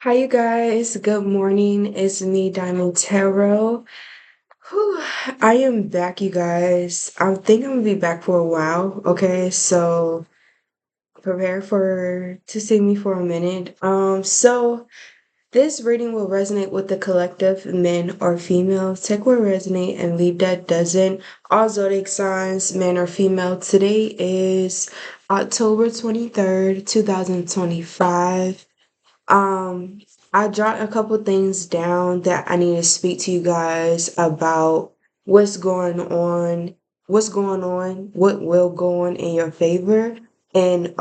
Hi, you guys. Good morning. It's me, Diamond Tarot. Whew, I am back, you guys. I think I'm gonna be back for a while. Okay, so prepare for to see me for a minute. So this reading will resonate with the collective, men or female. Take what resonate and leave that doesn't. All zodiac signs, men or female. Today is October 23rd, 2025. Um, I jot a couple things down that I need to speak to you guys about what's going on, what will go on in your favor, and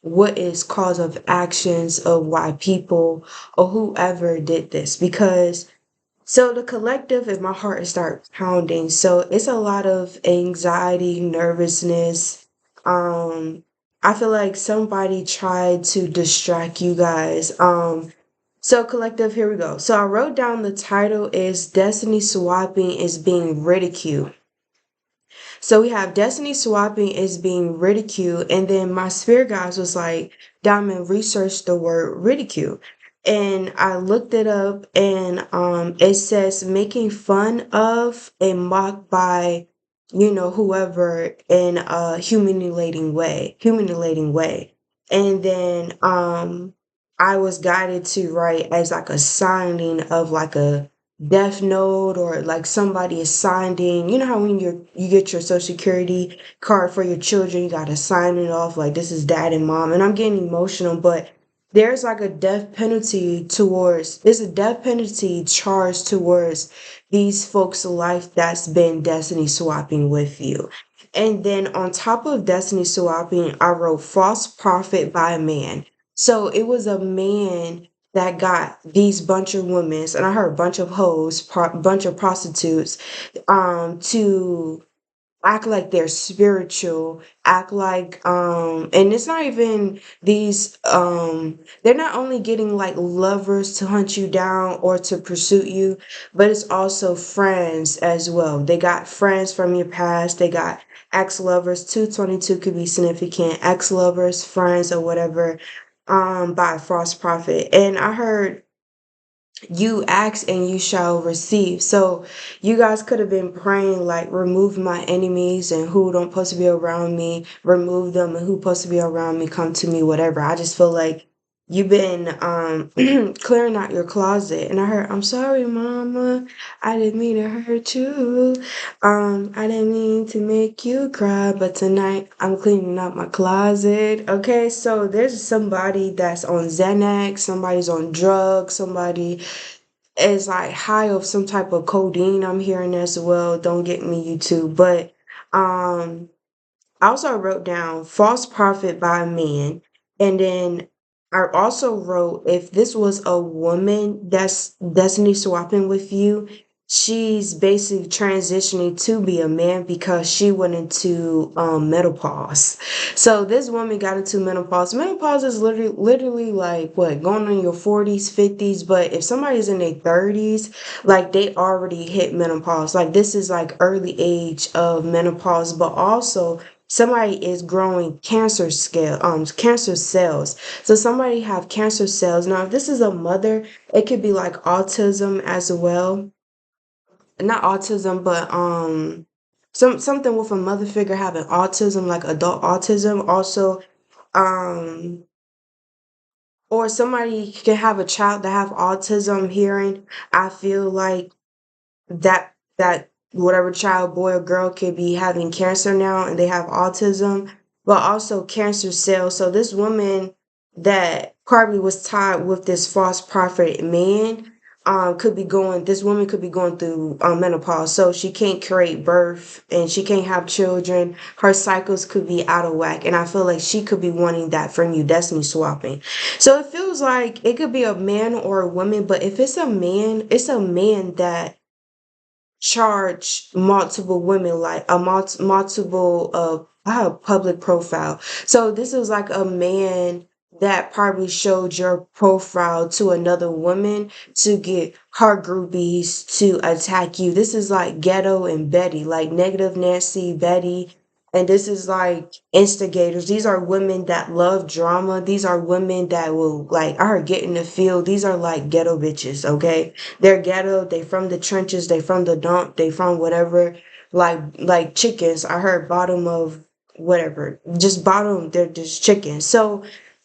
what is cause of actions of why people or whoever did this. Because so the collective in my heart start pounding. So it's a lot of anxiety, nervousness. Um, I feel like somebody tried to distract you guys. So collective, here we go. So I wrote down the title is Destiny Swapping is being ridiculed. So we have Destiny Swapping is being ridiculed, and then my spirit guides was like, Diamond, research the word ridicule. And I looked it up, and it says making fun of and mocked by, whoever in a humiliating way. And then I was guided to write as like a signing of like a death note, or like somebody is signing. You know how when you get your social security card for your children, you gotta sign it off like this is dad and mom. And I'm getting emotional, but there's a death penalty charged towards these folks' life that's been destiny swapping with you. And then on top of destiny swapping, I wrote false prophet by a man. So it was a man that got these bunch of women, and I heard bunch of hoes, bunch of prostitutes, to act like they're spiritual, act like, and it's not even these, they're not only getting like lovers to hunt you down or to pursue you, but it's also friends as well. They got friends from your past, they got ex-lovers. 222 could be significant, ex-lovers, friends, or whatever, by a false prophet. And I heard you ask and you shall receive. So you guys could have been praying like remove my enemies, and who don't supposed to be around me, remove them, and who supposed to be around me, come to me, whatever. I just feel like you've been clearing out your closet. And I heard, I'm sorry, mama. I didn't mean to hurt you. I didn't mean to make you cry, but tonight I'm cleaning out my closet. Okay, so there's somebody that's on Xanax, somebody's on drugs, somebody is like high of some type of codeine, I'm hearing as well. Don't get me, YouTube. But um I also wrote down false prophet by men. And then I also wrote, if this was a woman that's destiny swapping with you, she's basically transitioning to be a man because she went into menopause. So this woman got into menopause. Menopause is literally like what, going on your 40s, 50s, but if somebody's in their 30s, like they already hit menopause. Like this is like early age of menopause, but also somebody is growing cancer cells. So somebody have cancer cells. Now if this is a mother, it could be like autism as well. Not autism, but something with a mother figure having autism, like adult autism. Also, um or somebody can have a child that have autism. Hearing, I feel like that whatever child, boy or girl, could be having cancer now, and they have autism, but also cancer cells. So this woman that probably was tied with this false prophet man, this woman could be going through menopause, so she can't create birth and she can't have children. Her cycles could be out of whack, and I feel like she could be wanting that from you, destiny swapping. So it feels like it could be a man or a woman, but if it's a man, it's a man that charge multiple women, like a multiple I have public profile. So this is like a man that probably showed your profile to another woman to get her groupies to attack you. This is like Ghetto and Betty, like Negative Nancy, Betty. And this is like instigators. These are women that love drama. These are women that will like I heard get in the field. These are like ghetto bitches, okay? They're ghetto, they from the trenches, they from the dump, they from whatever, like chickens. I heard bottom of whatever. Just bottom, they're just chickens. So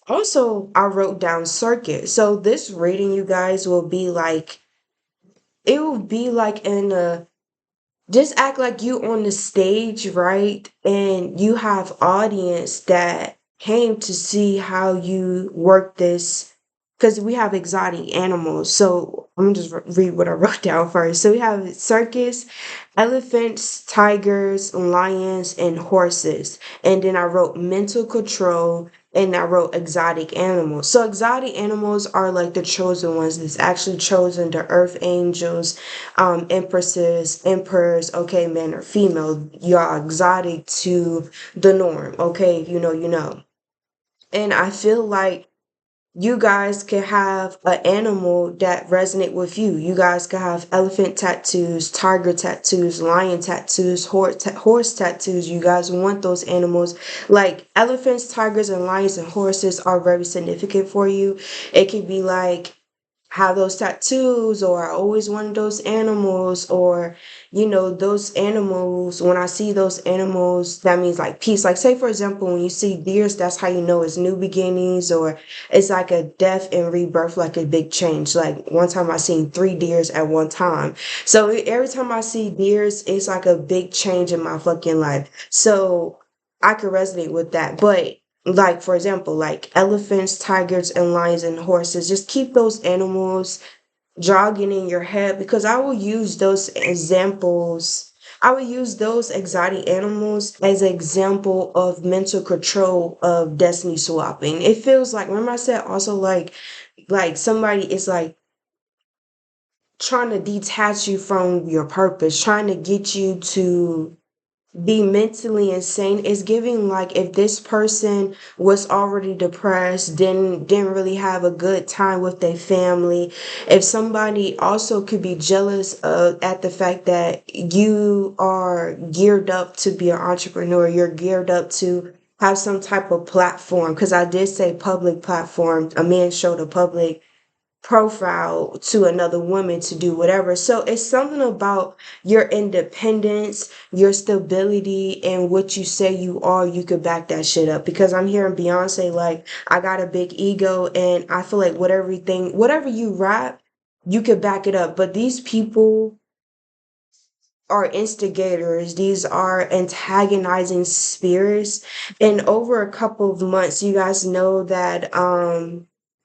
also I wrote down circuit. So this reading you guys will be like it will be like in a just act like you on the stage, right? And you have audience that came to see how you work this because we have exotic animals. So I'm gonna just read what I wrote down first. So we have circus, elephants, tigers, lions, and horses. And then I wrote mental control and I wrote exotic animals. So exotic animals are like the chosen ones that's actually chosen, the earth angels, empresses, emperors, okay, men or female. Y'all exotic to the norm, okay? If you know, you know. And I feel like you guys can have an animal that resonate with you. You guys can have elephant tattoos, tiger tattoos, lion tattoos, horse tattoos. You guys want those animals. Like elephants, tigers, and lions and horses are very significant for you. It could be like have those tattoos or I always wanted those animals or those animals when I see those animals that means like peace, like say for example when you see deers, that's how you know it's new beginnings or it's like a death and rebirth, like a big change. Like one time I seen three deers at one time, so every time I see deers it's like a big change in my fucking life. So I could resonate with that. But like for example like elephants, tigers, and lions and horses, just keep those animals jogging in your head because I will use those examples. I will use those exotic animals as an example of mental control of destiny swapping. It feels like, remember I said also like somebody is like trying to detach you from your purpose, trying to get you to be mentally insane. Is giving like if this person was already depressed, didn't really have a good time with their family. If somebody also could be jealous of at the fact that you are geared up to be an entrepreneur, you're geared up to have some type of platform, because I did say public platform. A man showed a public profile to another woman to do whatever. So it's something about your independence, your stability, and what you say you are. You could back that shit up because I'm hearing Beyonce like, I got a big ego, and I feel like whatever you rap, you could back it up. But these people are instigators. These are antagonizing spirits. And over a couple of months, you guys know that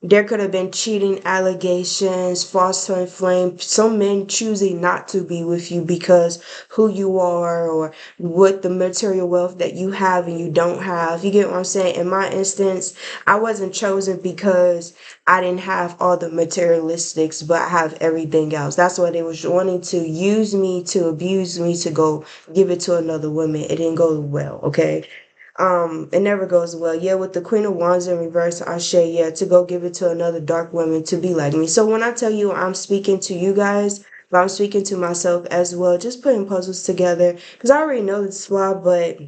there could have been cheating allegations, false twin flame, some men choosing not to be with you because who you are or what the material wealth that you have and you don't have. You get what I'm saying? In my instance, I wasn't chosen because I didn't have all the materialistics, but I have everything else. That's why they was wanting to use me, to abuse me, to go give it to another woman. It didn't go well, okay? It never goes well. Yeah, with the Queen of Wands in reverse, I say, yeah, to go give it to another dark woman to be like me. So when I tell you I'm speaking to you guys, but I'm speaking to myself as well, just putting puzzles together, because I already know this flaw, but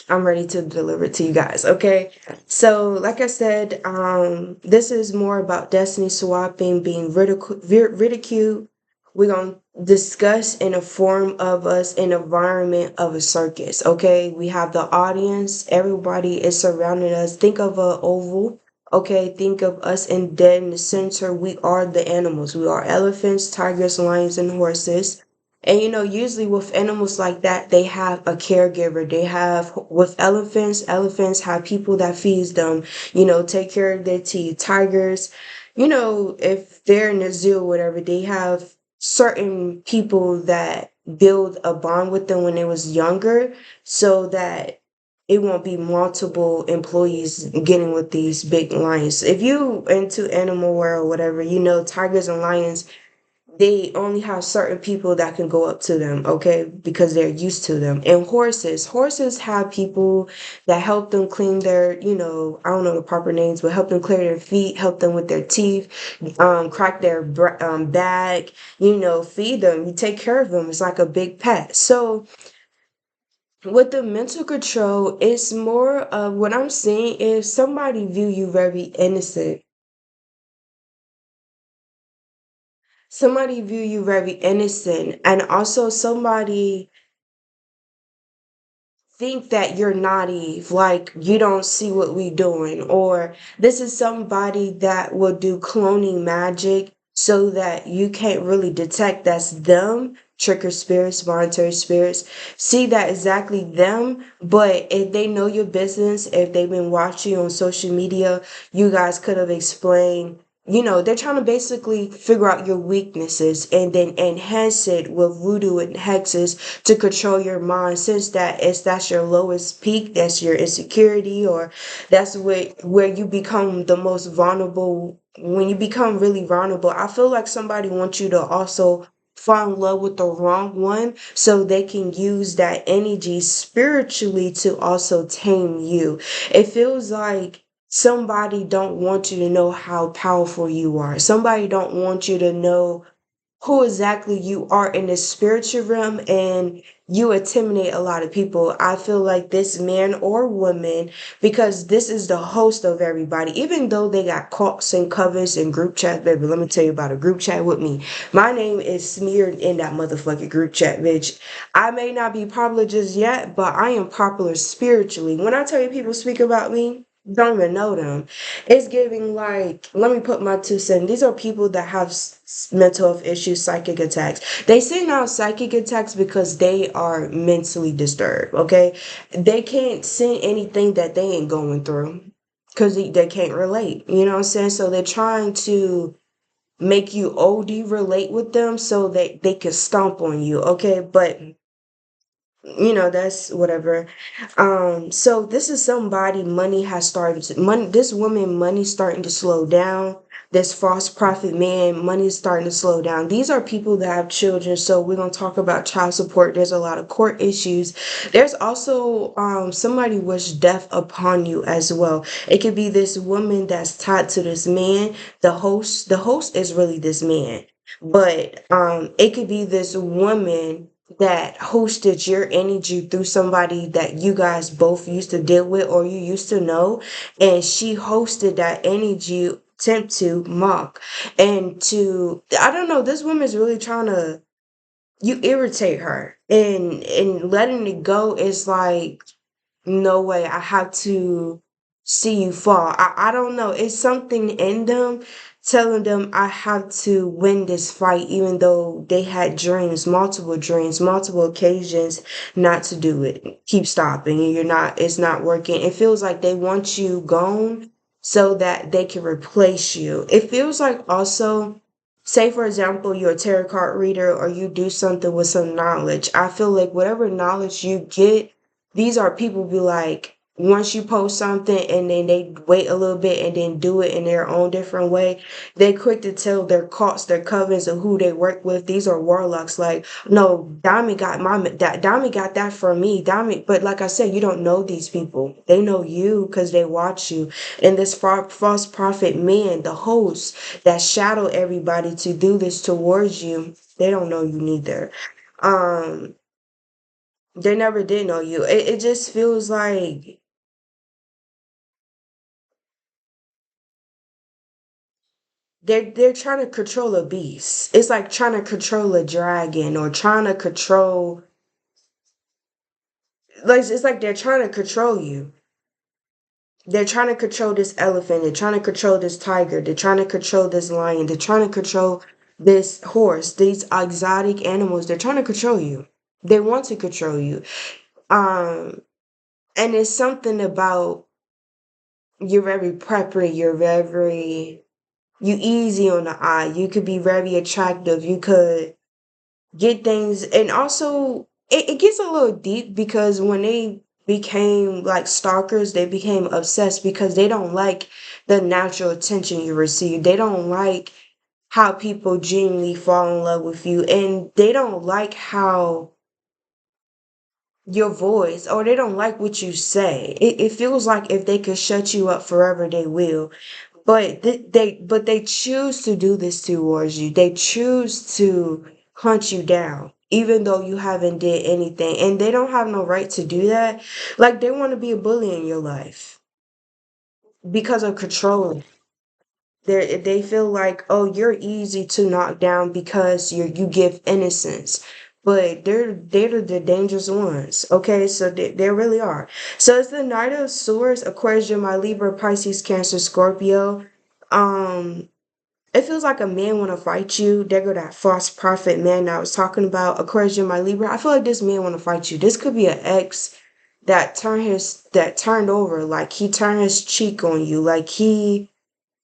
I'm ready to deliver it to you guys, okay? So, like I said, this is more about destiny swapping, being ridiculed. We're going to discuss in a form of us, an environment of a circus, okay? We have the audience, everybody is surrounding us. Think of a oval, okay? Think of us, and then in the center, we are the animals. We are elephants, tigers, lions, and horses. And usually with animals like that, they have a caregiver. They have with elephants have people that feeds them, take care of their teeth. Tigers, if they're in the zoo or whatever, they have certain people that build a bond with them when they was younger so that it won't be multiple employees getting with these big lions. If you into animal world or whatever, tigers and lions, they only have certain people that can go up to them, okay, because they're used to them. And horses have people that help them clean their, I don't know the proper names, but help them clear their feet, help them with their teeth, crack their back, feed them. You take care of them. It's like a big pet. So With the mental control, it's more of what I'm seeing is somebody view you very innocent. Somebody view you very innocent, and also somebody think that you're naive, like you don't see what we doing, or this is somebody that will do cloning magic so that you can't really detect that's them, tricker spirits, monetary spirits, see that exactly them. But if they know your business, if they've been watching you on social media, you guys could have explained, they're trying to basically figure out your weaknesses and then enhance it with voodoo and hexes to control your mind, since that's your lowest peak, that's your insecurity, or that's where you become the most vulnerable. When you become really vulnerable, I feel like somebody wants you to also fall in love with the wrong one so they can use that energy spiritually to also tame you. It feels like somebody don't want you to know how powerful you are. Somebody don't want you to know who exactly you are in the spiritual realm, and you intimidate a lot of people. I feel like this man or woman, because this is the host of everybody, even though they got cults and covers and group chats, baby, let me tell you about a group chat with me. My name is smeared in that motherfucking group chat, bitch. I may not be popular just yet, but I am popular spiritually. When I tell you people speak about me, don't even know them. It's giving like, let me put my 2 cents. These are people that have mental health issues, psychic attacks. They send out psychic attacks because they are mentally disturbed, okay? They can't send anything that they ain't going through because they can't relate. You know what I'm saying? So they're trying to make you OD relate with them so that they can stomp on you, okay? But that's whatever. So this is somebody money has started to, money, this woman money starting to slow down. This false prophet man money is starting to slow down. These are people that have children, so we're going to talk about child support. There's a lot of court issues. There's also somebody wish death upon you as well. It could be this woman that's tied to this man. The host is really this man, but it could be this woman that hosted your energy through somebody that you guys both used to deal with or you used to know, and she hosted that energy, attempt to mock and to, I don't know, this woman's really trying to, you irritate her, and letting it go is like, no way, I have to see you fall. I don't know. It's something in them telling them I have to win this fight, even though they had dreams, multiple occasions not to do it. Keep stopping, and it's not working. It feels like they want you gone so that they can replace you. It feels like also, say for example, you're a tarot card reader or you do something with some knowledge. I feel like whatever knowledge you get, these are people be like, once you post something and then they wait a little bit and then do it in their own different way, they quick to tell their cults, their covens, and who they work with. These are warlocks. Like, no, Diamond got that from me. Diamond, but like I said, you don't know these people. They know you because they watch you. And this false prophet man, the host that shadow everybody to do this towards you, they don't know you neither. Um, they never did know you. It just feels like they're trying to control a beast. It's like trying to control a dragon or trying to control, like it's like they're trying to control you. They're trying to control this elephant. They're trying to control this tiger. They're trying to control this lion. They're trying to control this horse. These exotic animals. They're trying to control you. They want to control you. Um, and it's something about, you're very prepper. You're very, you easy on the eye. You could be very attractive. You could get things, and also it gets a little deep because when they became like stalkers, they became obsessed because they don't like the natural attention you receive. They don't like how people genuinely fall in love with you, and they don't like how your voice, or they don't like what you say. It feels like if they could shut you up forever, they will. But they choose to do this towards you. They choose to hunt you down. even though you haven't did anything. And they don't have no right to do that. Like they want to be a bully in your life because of control. They feel like, oh, you're easy to knock down because you give innocence. But they're the dangerous ones. Okay, so they really are. So it's the Knight of Swords, Aquarius, Gemini, Libra, Pisces, Cancer, Scorpio. Um, it feels like a man want to fight you. There go that false prophet man that I was talking about, Aquarius, Gemini, Libra. I feel like this man want to fight you. This could be an ex that turned over, like he turned his cheek on you, like he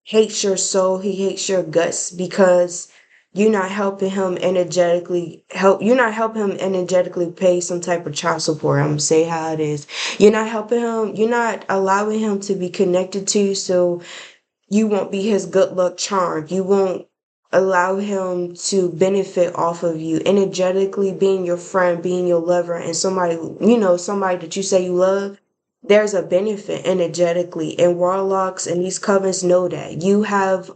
hates your soul, he hates your guts because you're not helping him energetically pay some type of child support. I'm gonna say how it is. You're not helping him, you're not allowing him to be connected to you, so you won't be his good luck charm. You won't allow him to benefit off of you energetically, being your friend, being your lover, and somebody that you say you love. There's a benefit energetically, and warlocks and these covens know that you have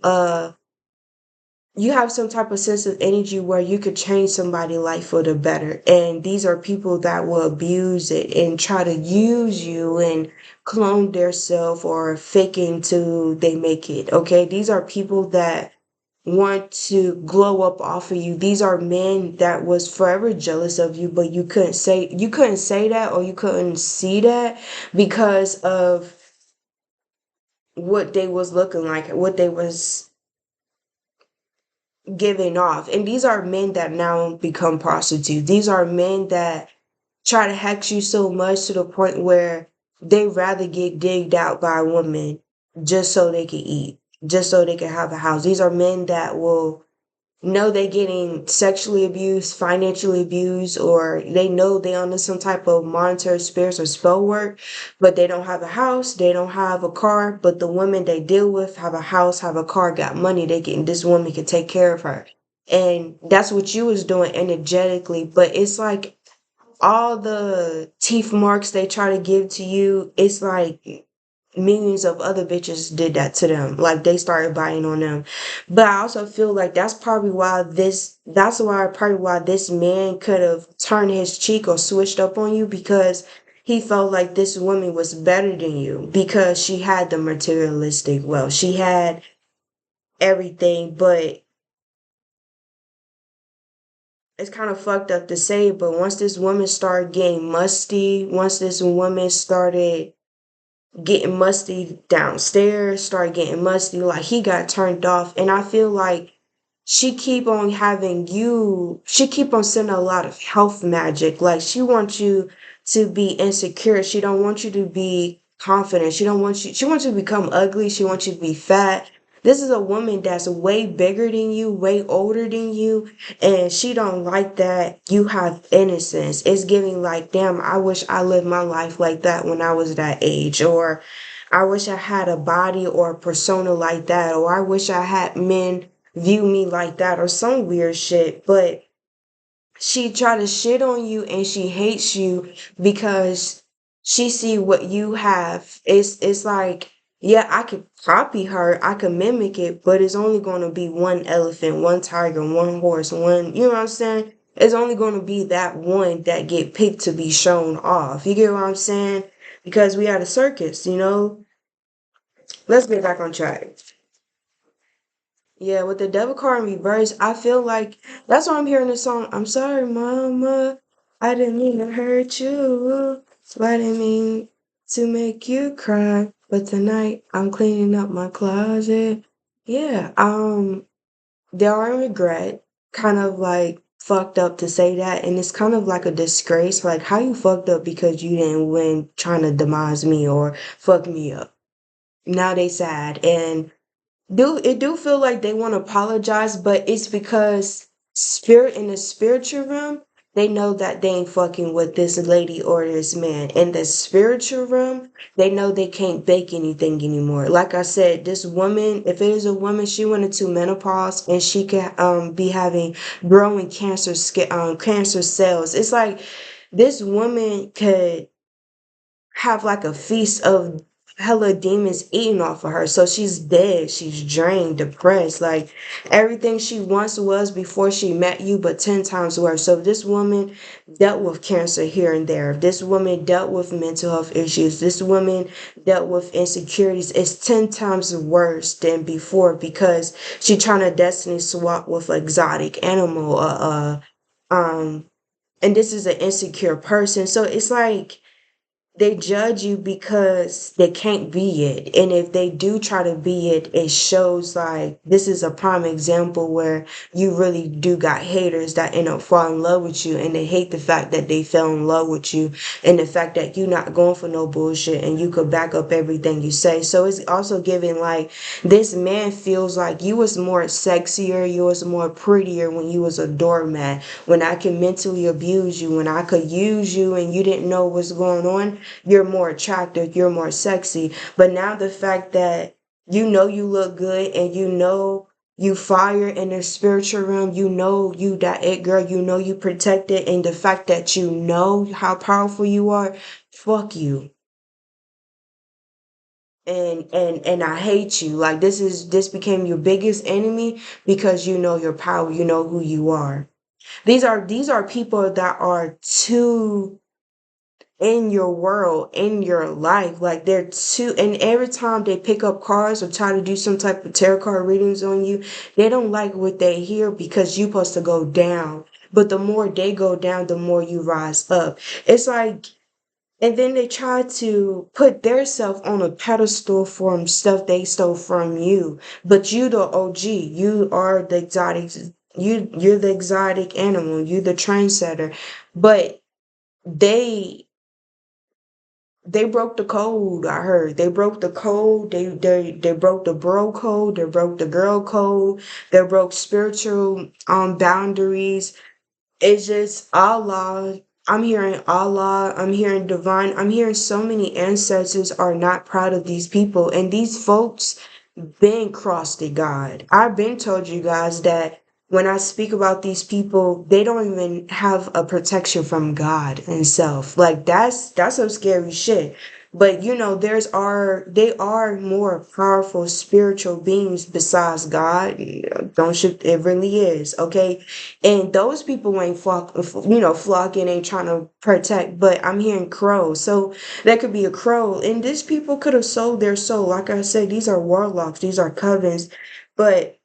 some type of sense of energy where you could change somebody's life for the better. And these are people that will abuse it and try to use you and clone their self or faking till they make it. Okay. These are people that want to glow up off of you. These are men that was forever jealous of you, but you couldn't say that or you couldn't see that because of what they was looking like, what they was giving off. And these are men that now become prostitutes. These are men that try to hex you so much to the point where they rather get digged out by a woman just so they can eat, just so they can have a house. These are men that will know they getting sexually abused, financially abused, or they know they under some type of monetary spirits or spell work, but they don't have a house, they don't have a car, but the women they deal with have a house, have a car, got money, this woman can take care of her. And that's what you was doing energetically, but it's like all the teeth marks they try to give to you, it's like millions of other bitches did that to them. Like they started buying on them. But I also feel like that's why this man could have turned his cheek or switched up on you because he felt like this woman was better than you because she had the materialistic wealth. She had everything, but it's kind of fucked up to say, but once this woman started getting musty, once this woman started getting musty downstairs, started getting musty, like he got turned off. And I feel like she keep on sending a lot of health magic. Like she wants you to be insecure. She don't want you to be confident. She wants you to become ugly. She wants you to be fat. This is a woman that's way bigger than you, way older than you, and she don't like that you have innocence. It's giving like, damn, I wish I lived my life like that when I was that age, or I wish I had a body or a persona like that, or I wish I had men view me like that, or some weird shit. But she try to shit on you and she hates you because she see what you have. It's like, yeah, I could copy her, I could mimic it, but it's only gonna be one elephant, one tiger, one horse, one, you know what I'm saying? It's only gonna be that one that get picked to be shown off. You get what I'm saying? Because we had a circus, you know? Let's get back on track. Yeah, with the devil card in reverse, I feel like that's why I'm hearing the song. I'm sorry, mama. I didn't mean to hurt you. I didn't mean to make you cry. But tonight I'm cleaning up my closet. Yeah, there are regret. Kind of like fucked up to say that, and it's kind of like a disgrace. Like how you fucked up because you didn't win trying to demise me or fuck me up. Now they sad and do feel like they want to apologize, but it's because spirit in the spiritual realm, they know that they ain't fucking with this lady or this man. In the spiritual realm, they know they can't bake anything anymore. Like I said, this woman, if it is a woman, she went into menopause and she can be having growing cancer cells. It's like this woman could have like a feast of hella demons eating off of her. So she's dead. She's drained, depressed. Like everything she once was before she met you, but 10 times worse. So this woman dealt with cancer here and there. This woman dealt with mental health issues. This woman dealt with insecurities. It's 10 times worse than before because she trying to destiny swap with an exotic animal. And this is an insecure person. So it's like they judge you because they can't be it. And if they do try to be it, it shows like this is a prime example where you really do got haters that end up falling in love with you and they hate the fact that they fell in love with you and the fact that you're not going for no bullshit and you could back up everything you say. So it's also giving like this man feels like you was more sexier, you was more prettier when you was a doormat, when I can mentally abuse you, when I could use you and you didn't know what's going on, you're more attractive, you're more sexy. But now the fact that you know you look good and you know you fire in the spiritual realm, you know you that it girl, you know you protected, and the fact that you know how powerful you are, fuck you. And I hate you. Like this became your biggest enemy because you know your power, you know who you are. These are people that are too in your world, in your life. Like they're too, and every time they pick up cards or try to do some type of tarot card readings on you, they don't like what they hear because you're supposed to go down. But the more they go down, the more you rise up. It's like, and then they try to put their self on a pedestal from stuff they stole from you. But you the OG, you are the exotic, you're the exotic animal, you the trendsetter. But they they broke the code. I heard they broke the code. They broke the bro code. They broke the girl code. They broke spiritual boundaries. It's just Allah. I'm hearing Allah. I'm hearing divine. I'm hearing so many ancestors are not proud of these people, and these folks been crossed to God. I've been told you guys that when I speak about these people, they don't even have a protection from God and self. Like that's some scary shit. But you know, they are more powerful spiritual beings besides God. Don't you? It really is, okay? And those people ain't flocking, ain't trying to protect. But I'm hearing crows, so that could be a crow. And these people could have sold their soul. Like I said, these are warlocks, these are covens, but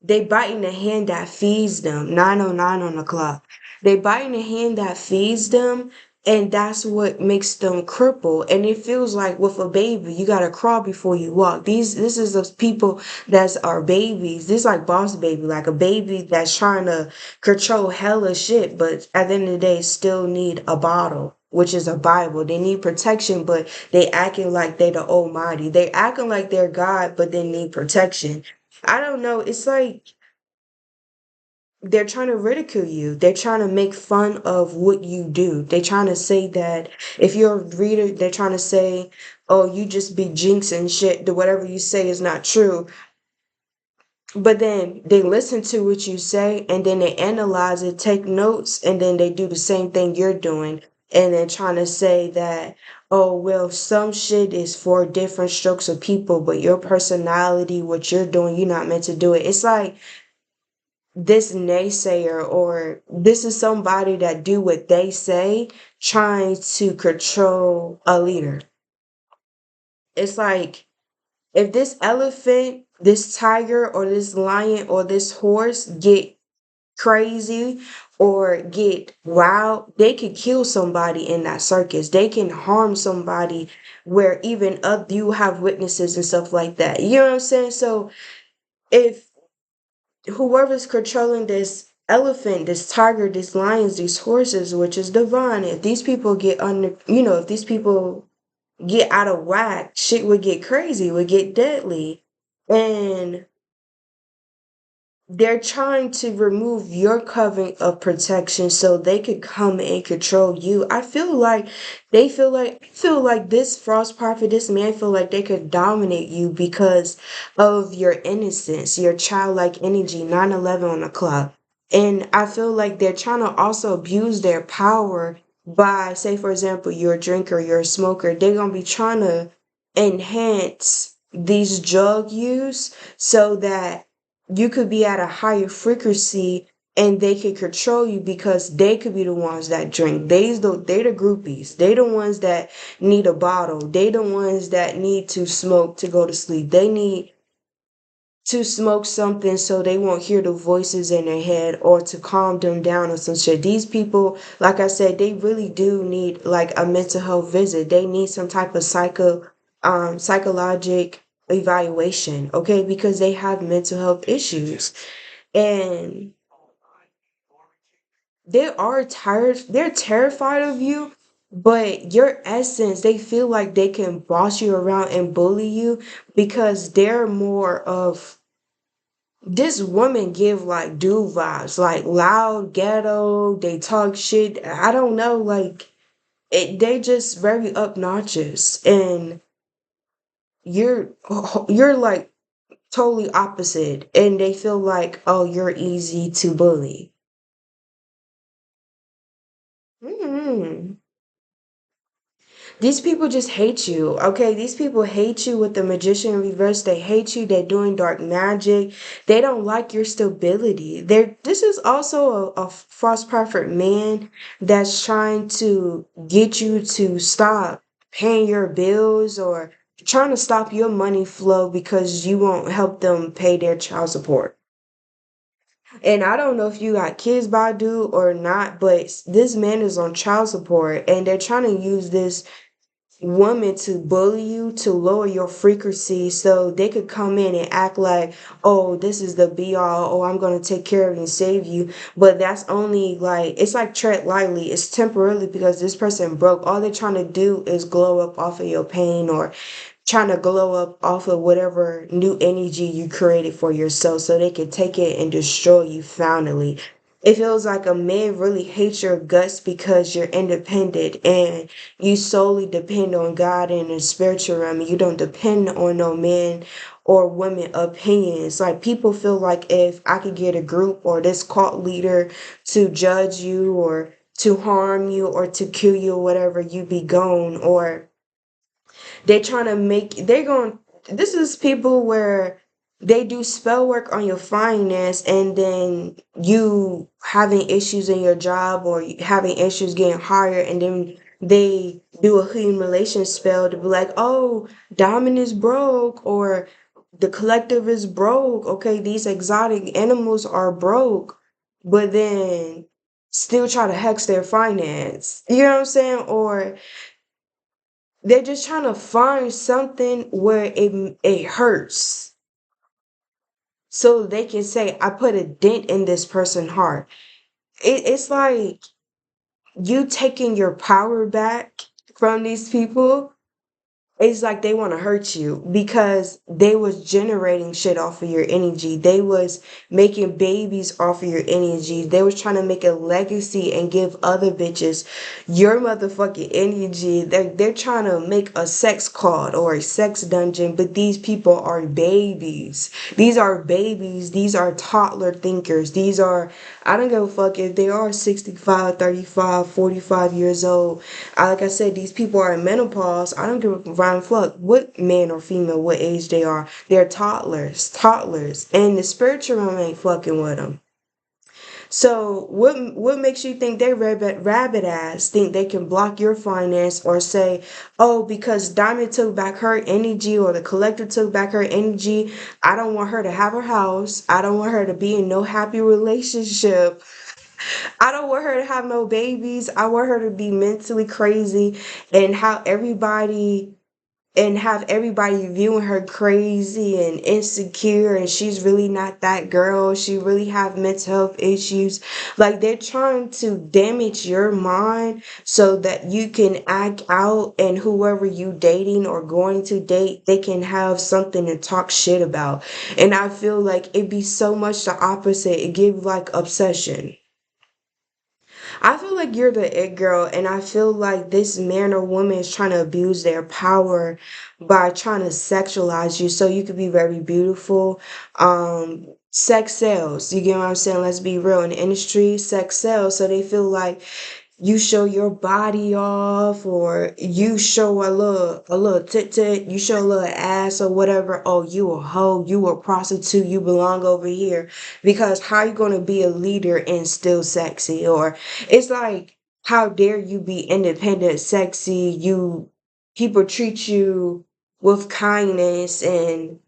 they biting the hand that feeds them. 9:09 on the clock. They biting the hand that feeds them, and that's what makes them cripple. And it feels like with a baby, you gotta crawl before you walk. This is those people that are babies. This like boss baby, like a baby that's trying to control hella shit, but at the end of the day, still need a bottle, which is a Bible. They need protection, but they acting like they the Almighty. They acting like they're God, but they need protection. I don't know. It's like they're trying to ridicule you. They're trying to make fun of what you do. They're trying to say that if you're a reader, they're trying to say, oh, you just be jinxing shit. That whatever you say is not true. But then they listen to what you say and then they analyze it, take notes, and then they do the same thing you're doing. And then trying to say that, oh, well, some shit is for different strokes of people, but your personality, what you're doing, you're not meant to do it. It's like, this naysayer or this is somebody that do what they say trying to control a leader. It's like if this elephant, this tiger or this lion or this horse get crazy or get wild, they could kill somebody in that circus. They can harm somebody where even you have witnesses and stuff like that. You know what I'm saying? So if whoever's controlling this elephant, this tiger, these lions, these horses, which is divine, if these people get under, if these people get out of whack, shit would get crazy, would get deadly. And they're trying to remove your covering of protection so they could come and control you. I feel like this frost prophet, this man feel like they could dominate you because of your innocence, your childlike energy, 9/11 on the clock. And I feel like they're trying to also abuse their power by, say for example, you're a drinker, you're a smoker, they're gonna be trying to enhance these drug use so that you could be at a higher frequency and they could control you because they could be the ones that drink. They the groupies. They the ones that need a bottle. They the ones that need to smoke to go to sleep. They need to smoke something so they won't hear the voices in their head or to calm them down or some shit. These people, like I said, they really do need like a mental health visit. They need some type of psychologic evaluation, okay? Because they have mental health issues. And they're terrified of you, but your essence, they feel like they can boss you around and bully you because they're more of this woman give like dude vibes, like loud, ghetto, they talk shit. I don't know, like they just very obnoxious and you're you're like totally opposite and they feel like, oh, you're easy to bully. Mm. These people just hate you, okay? These people hate you with the magician in reverse. They hate you. They're doing dark magic. They don't like your stability. This is also a false prophet man that's trying to get you to stop paying your bills or trying to stop your money flow because you won't help them pay their child support. And I don't know if you got kids by due or not, but this man is on child support and they're trying to use this woman to bully you to lower your frequency so they could come in and act like, oh, this is the be all, oh, I'm going to take care of you and save you. But that's only like, it's like tread lightly, it's temporarily because this person broke. All they're trying to do is glow up off of your pain or trying to glow up off of whatever new energy you created for yourself so they can take it and destroy you finally. It feels like a man really hates your guts because you're independent and you solely depend on God and the spiritual realm. You don't depend on no man or women opinions. Like people feel like if I could get a group or this cult leader to judge you or to harm you or to kill you or whatever, you be gone. Or they trying to make they're going this is people where they do spell work on your finance and then you having issues in your job or having issues getting hired and then they do a humiliation spell to be like, oh, Diamond is broke or the collective is broke. Okay, these exotic animals are broke, but then still try to hex their finance. You know what I'm saying? Or they're just trying to find something where it hurts so they can say, I put a dent in this person's heart. It's like you taking your power back from these people. It's like they want to hurt you because they was generating shit off of your energy. They was making babies off of your energy. They was trying to make a legacy and give other bitches your motherfucking energy. They're trying to make a sex cult or a sex dungeon, but these people are babies. These are babies. These are toddler thinkers. These are, I don't give a fuck if they are 65, 35, 45 years old. Like I said, these people are in menopause. I don't give a round fuck what man or female, what age they are. They're toddlers, and the spiritual realm ain't fucking with them. So what makes you think they rabbit ass think they can block your finance or say, oh, because Diamond took back her energy or the collector took back her energy, I don't want her to have her house. I don't want her to be in no happy relationship. I don't want her to have no babies. I want her to be mentally crazy and have everybody viewing her crazy and insecure and she's really not that girl. She really have mental health issues. Like they're trying to damage your mind so that you can act out and whoever you dating or going to date, they can have something to talk shit about. And I feel like it'd be so much the opposite. It give like obsession. I feel like you're the it girl, and I feel like this man or woman is trying to abuse their power by trying to sexualize you so you could be very beautiful. Sex sells. You get what I'm saying? Let's be real. In the industry, sex sells. So they feel like you show your body off, or you show a little tit tit, you show a little ass or whatever. Oh, you a hoe, you a prostitute, you belong over here. Because how you gonna be a leader and still sexy? Or it's like, how dare you be independent, sexy? You people treat you with kindness, and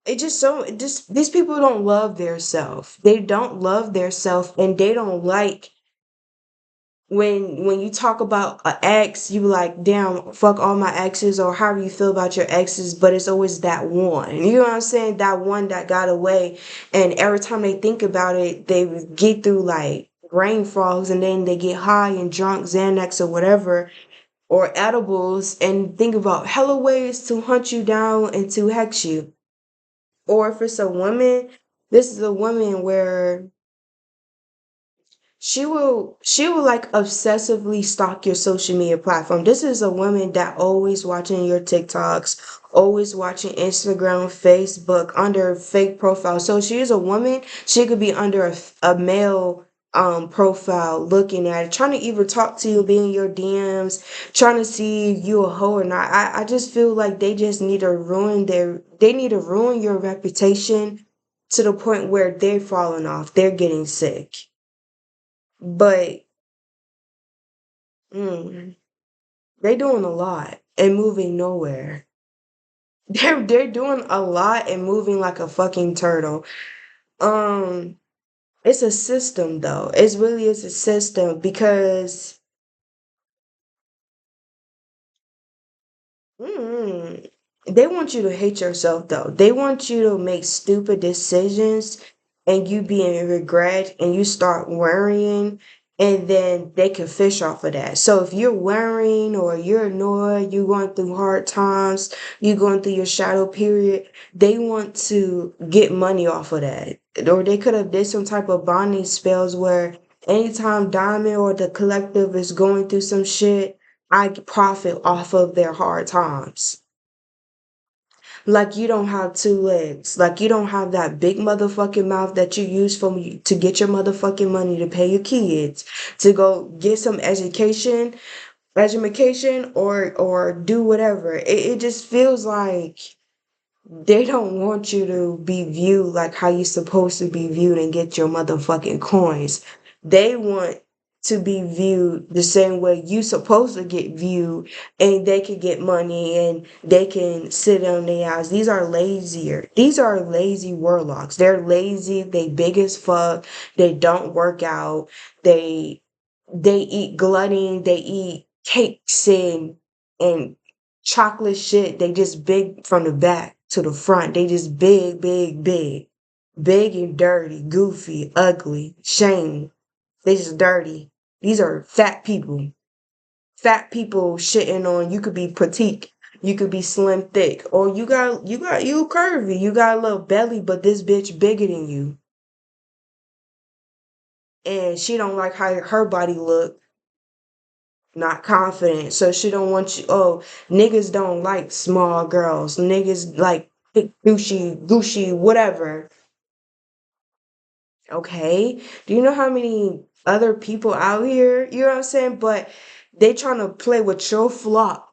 it just so it just these people don't love their self. They don't love their self, and they don't like when you talk about an ex, you be like, damn, fuck all my exes, or however you feel about your exes, but it's always that one. You know what I'm saying? That one that got away. And every time they think about it, they get through like brain fogs, and then they get high and drunk, Xanax or whatever, or edibles, and think about hella ways to hunt you down and to hex you. Or if it's a woman, this is a woman where she will like obsessively stalk your social media platform. This is a woman that always watching your TikToks, always watching Instagram, Facebook under fake profile. So she is a woman. She could be under a male profile, looking at it, trying to either talk to you, be in your DMs, trying to see if you a hoe or not. I just feel like they need to ruin your reputation to the point where they're falling off, they're getting sick. But mm, they doing a lot and moving nowhere. They're doing a lot and moving like a fucking turtle. Um, it's a system though. It's really is a system because mm, they want you to hate yourself though. They want you to make stupid decisions and you be in regret and you start worrying, and then they can fish off of that. So if you're worrying or you're annoyed, you're going through hard times, you're going through your shadow period, they want to get money off of that. Or they could have did some type of bonding spells where anytime Diamond or the collective is going through some shit, I profit off of their hard times. Like you don't have two legs. Like you don't have that big motherfucking mouth that you use to get your motherfucking money to pay your kids, to go get some education, or do whatever. It just feels like they don't want you to be viewed like how you're supposed to be viewed and get your motherfucking coins. They want to be viewed the same way you supposed to get viewed, and they can get money and they can sit on their ass. These are lazy warlocks. They're lazy, they big as fuck, they don't work out, they they eat gluttony, they eat cakes and chocolate shit. They just big from the back to the front. They just big, big, big. Big and dirty, goofy, ugly, shame. They just dirty. These are fat people. Fat people shitting on you could be petite, you could be slim thick, or you curvy, you got a little belly, but this bitch bigger than you. And she don't like how her body look, not confident. So she don't want you. Oh, niggas don't like small girls. Niggas like thick, Gucci, whatever. Okay. Do you know how many other people out here? You know what I'm saying? But they trying to play with your flop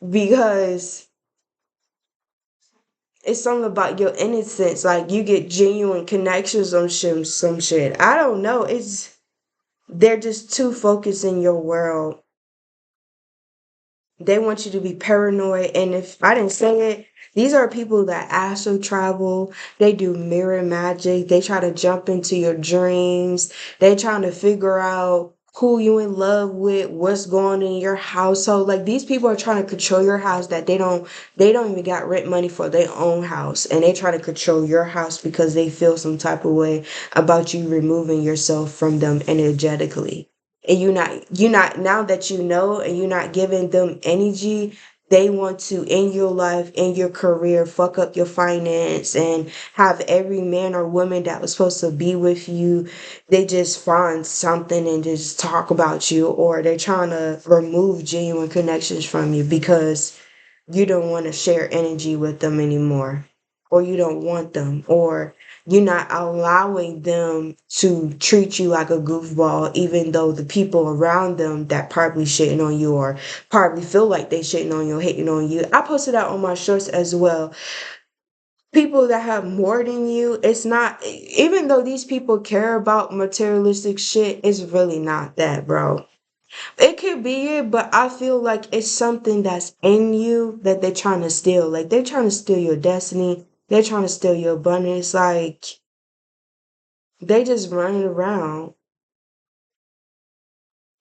because it's something about your innocence. Like you get genuine connections on some shit. I don't know. It's they're just too focused in your world. They want you to be paranoid. And if I didn't say it, these are people that astral travel. They do mirror magic. They try to jump into your dreams. They trying to figure out who you in love with, what's going on in your household. Like these people are trying to control your house that they don't even got rent money for their own house. And they try to control your house because they feel some type of way about you removing yourself from them energetically. And you're not now that you know, and you're not giving them energy, they want to in your life, in your career, fuck up your finance and have every man or woman that was supposed to be with you, they just find something and just talk about you, or they're trying to remove genuine connections from you because you don't want to share energy with them anymore. or you don't want them, or you're not allowing them to treat you like a goofball, even though the people around them that probably shitting on you or probably feel like they shitting on you or hating on you. I posted that on my shorts as well. People that have more than you, it's not, even though these people care about materialistic shit, it's really not that, bro. It could be it, but I feel like it's something that's in you that they're trying to steal. Like they're trying to steal your destiny. They're trying to steal your abundance. Like they just running around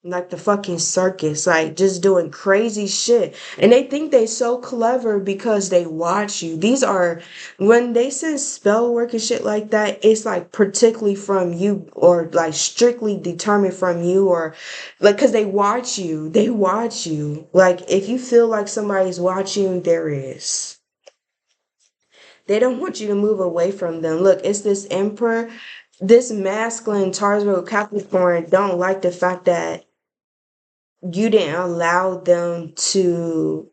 like the fucking circus, like just doing crazy shit. And they think they so clever because they watch you. These are, when they send spell work and shit like that, it's like particularly from you, or like strictly determined from you, or like because they watch you. They watch you. Like if you feel like somebody's watching you, there is. They don't want you to move away from them. Look, it's this emperor, this masculine Taurus Capricorn don't like the fact that you didn't allow them to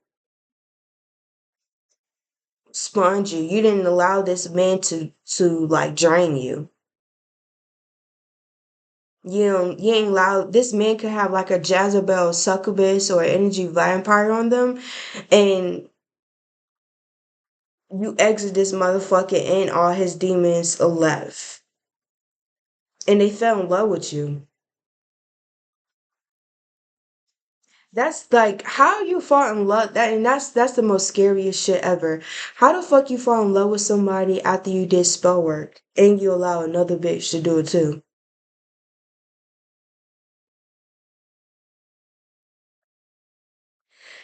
sponge you. You didn't allow this man to like drain you. You ain't allow this man could have like a Jezebel succubus or energy vampire on them, and you exit this motherfucker and all his demons are left. And they fell in love with you. That's like how you fall in love, that, and that's the most scariest shit ever. How the fuck you fall in love with somebody after you did spell work and you allow another bitch to do it too?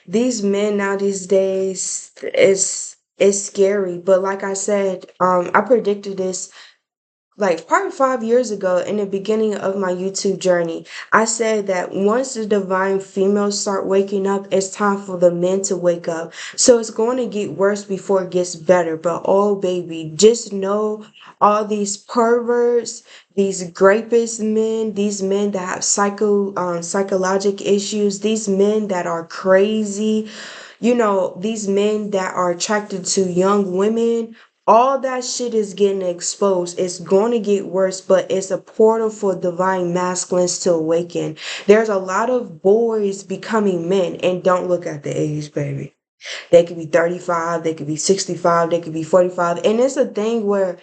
These men now these days, it's scary. But like I said, I predicted this like probably 5 years ago in the beginning of my YouTube journey. I said that once the divine females start waking up, it's time for the men to wake up. So it's going to get worse before it gets better. But oh baby, just know all these perverts, these rapist men, these men that have psychological issues, these men that are crazy, these men that are attracted to young women, all that shit is getting exposed. It's going to get worse, but it's a portal for divine masculines to awaken. There's a lot of boys becoming men, and don't look at the age, baby. They could be 35, they could be 65, they could be 45. And it's a thing where,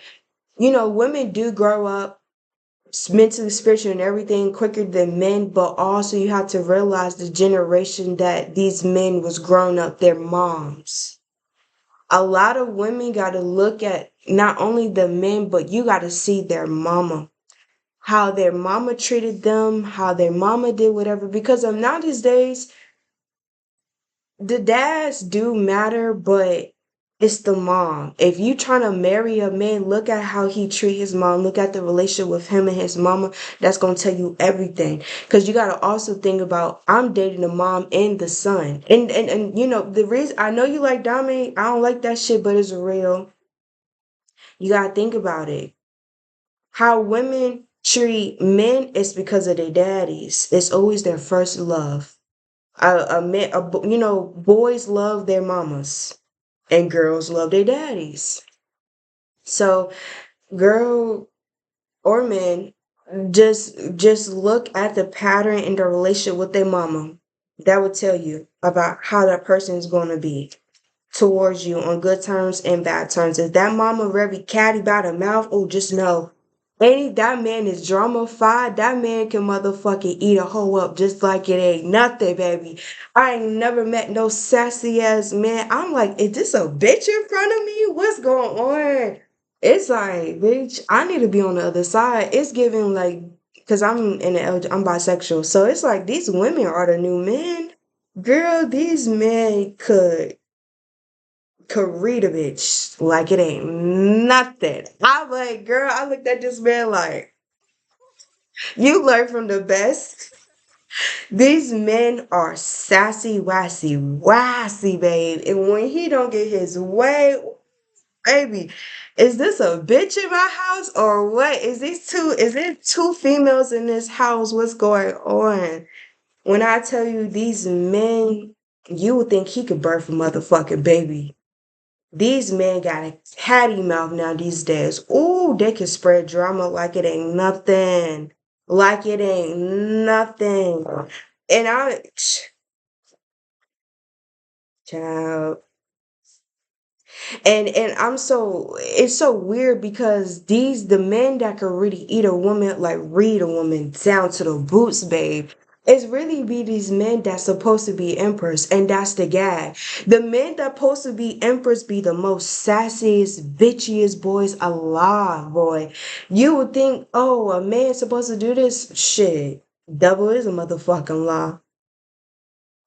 women do grow up mentally, spiritually, and everything quicker than men, but also you have to realize the generation that these men was growing up, their moms. A lot of women got to look at not only the men, but you got to see their mama, how their mama treated them, how their mama did whatever. Because now these days, the dads do matter, but it's the mom. If you trying to marry a man, look at how he treat his mom. Look at the relationship with him and his mama. That's gonna tell you everything. Cause you gotta also think about, I'm dating the mom and the son. And the reason I know you like Dominic, I don't like that shit, but it's real. You gotta think about it. How women treat men is because of their daddies. It's always their first love. Boys love their mamas and girls love their daddies. So, girl or man, just look at the pattern in the relationship with their mama. That would tell you about how that person is going to be towards you on good terms and bad terms. If that mama very catty by the mouth, oh, just know any that man is drama-fied. That man can motherfucking eat a hoe up just like it ain't nothing, baby. I ain't never met no sassy ass man. I'm like, is this a bitch in front of me? What's going on? It's like, bitch, I need to be on the other side. It's giving like, cause I'm bisexual, so it's like these women are the new men. Girl, these men could read a bitch like it ain't nothing. I'm like, girl, I looked at this man like, you learn from the best. These men are sassy, wassy, wassy, babe. And when he don't get his way, baby, is this a bitch in my house or what? Is it two females in this house? What's going on? When I tell you these men, you would think he could birth a motherfucking baby. These men got a catty mouth now these days. Ooh, they can spread drama like it ain't nothing. Like it ain't nothing. And child, and I'm so it's so weird because the men that could really eat a woman, like read a woman down to the boots, babe. It's really be these men that's supposed to be emperors, and that's the gag. The men that supposed to be emperors be the most sassiest, bitchiest boys alive, boy. You would think, oh, a man's supposed to do this shit. Devil is a motherfucking lie.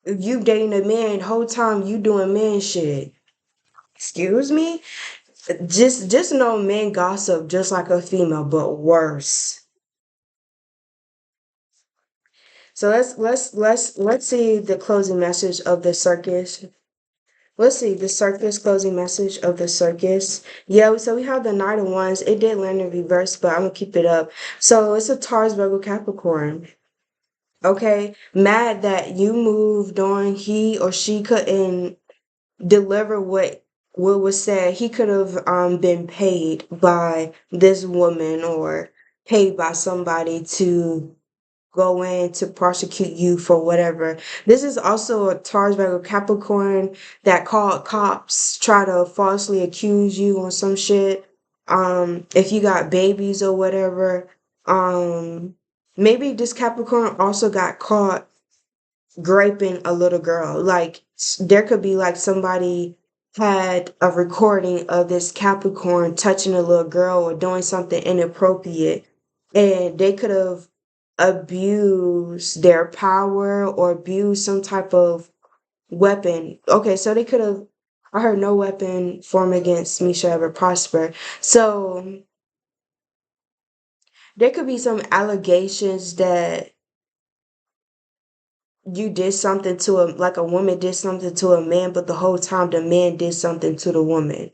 If you dating a man, whole time you doing man shit. Excuse me? Just know men gossip just like a female, but worse. So let's see the closing message of the circus. Let's see the circus closing message of the circus. Yeah, so we have the Knight of Wands. It did land in reverse, but I'm gonna keep it up. So it's a Taurus Virgo Capricorn. Okay, mad that you moved on. He or she couldn't deliver what was said. He could have been paid by this woman or paid by somebody to go in to prosecute you for whatever. This is also a Taurus Virgo Capricorn that called cops, try to falsely accuse you on some shit. If you got babies or whatever. Maybe this Capricorn also got caught graping a little girl. Like there could be like somebody had a recording of this Capricorn touching a little girl or doing something inappropriate, and they could have abused their power or abused some type of weapon. Okay, so they could have. I heard no weapon form against me shall ever prosper. So there could be some allegations that you did something to a like a woman did something to a man, but the whole time the man did something to the woman.